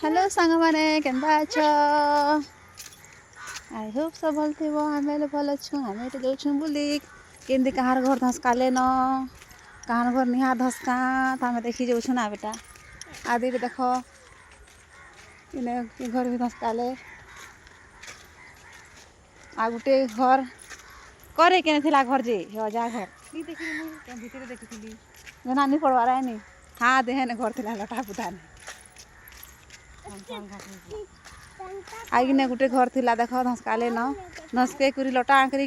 Hello सांग माने केनता अछ आई होप सब भल थी आमे भल अच्छु आमे तो जाऊँ बुली केमती कहार घर धसकाले न कहार घर निहार धसका तो आम देखी जाऊँ ना बेटा आदि भी देख इने घर भी धसकाले आ गोटे घर करे के घर जे अजा घर देखी नानी पड़वार है हाँ देहने घर थी लटा पुता आईने गोटे घर थिला देख धसकाले न धसके कुरी लटा आंकरी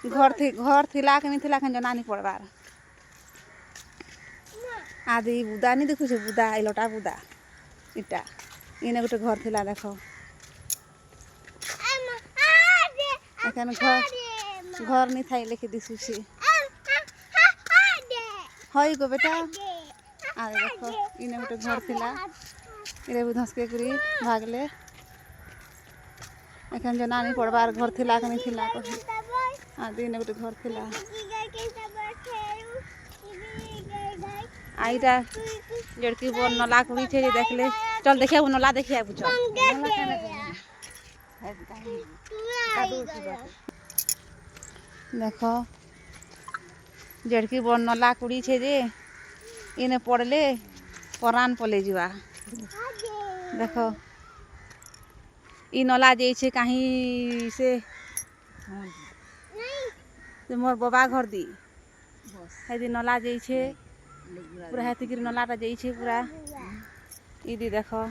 घर थिला केमी थिला खन जनानी पड़वार आदि बुदा नहीं देखु बुदा आई लटा बुदा इटा इने गोटे घर थिला देख एखन घर नहीं थाई लेके दिसुची हई गो बेटा आ देख इने गोटे घर थिला इरे भी धसके करी भागले एखन जो नानी पड़वार घर थिला कनी थिला कही आदि ने गोटे घर थिला आईटा जड़की बोल नला कुड़ी छे जे देखले चल देखिया नला देखिया बुझ देखो जड़की बोल नला कुड़ी छे जे इने पड़ले परान पले जुआ देखो इ नला जे कहीं से मोर बाबा घर दी है नला जे पूरा हेती गिर नलाटा जे पूरा इदी देखो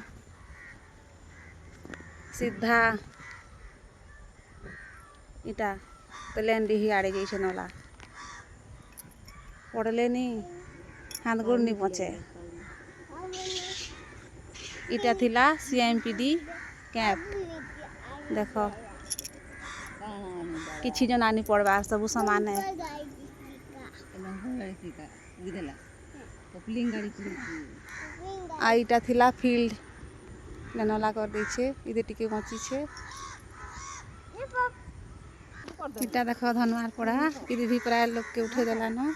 सीधा इटा प्लेन डी आड़े जे नला पड़ले नी हाथ गोड़ नहीं पहुँचे इटा थिला सीएमपीडी कैंप देखो किछि जन आनी पड़वा सब सामान है आईटा थिला फील्ड नला कर दी छे इदे टिके बची छे इटा देखो धनवार पड़ा इदे भी प्राय लोग के उठे देला न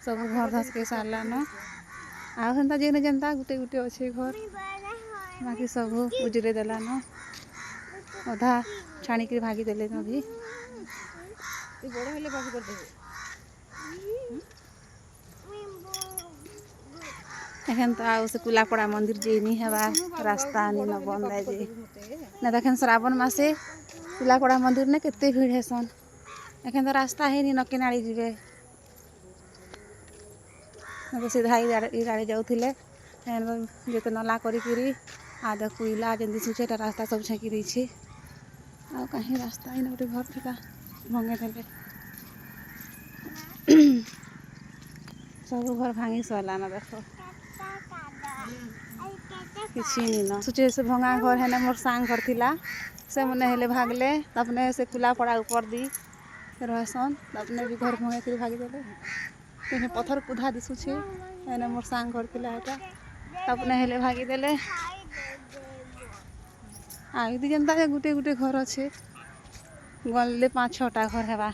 सब घर धस के सारला न आ हंता जेने जनता गुटे गुटे अच्छे घर बाकी सब उजरे देला न अधा छाणी के भागी देले न भी बड़ हेले बाकी कर देबे एखन तो आउ से कुलापड़ा मंदिर जे नहीं हेबा रास्ता नहीं न बंद है जे न देखन श्रावण मासे कुलापड़ा मंदिर ने केते भीड़ हेसन एखन तो रास्ता है नहीं न केनाड़ी जीवे तो सीधा इराड़े जाऊले जो नला करी आ देख कोईला जमी सुचे रास्ता सब छेकी दी आ कहीं रास्ता ही गोटे घर था भंगे देले सब घर भांगी सरला न देख किसी न सोचे से भंगा घर है ना मोर सांग घर थिला से मने हेले भागले अपने से कुला पड़ा ऊपर दी रहसन अपने भी घर भंगे कर भागी देले तेने पत्थर कुधा दिसुछे है मोर सांग घर थिला एटा अपने हेले भागी देले आ यदि जनता गुटे गुटे घर अच्छे गले 5-6टा घर हेबा।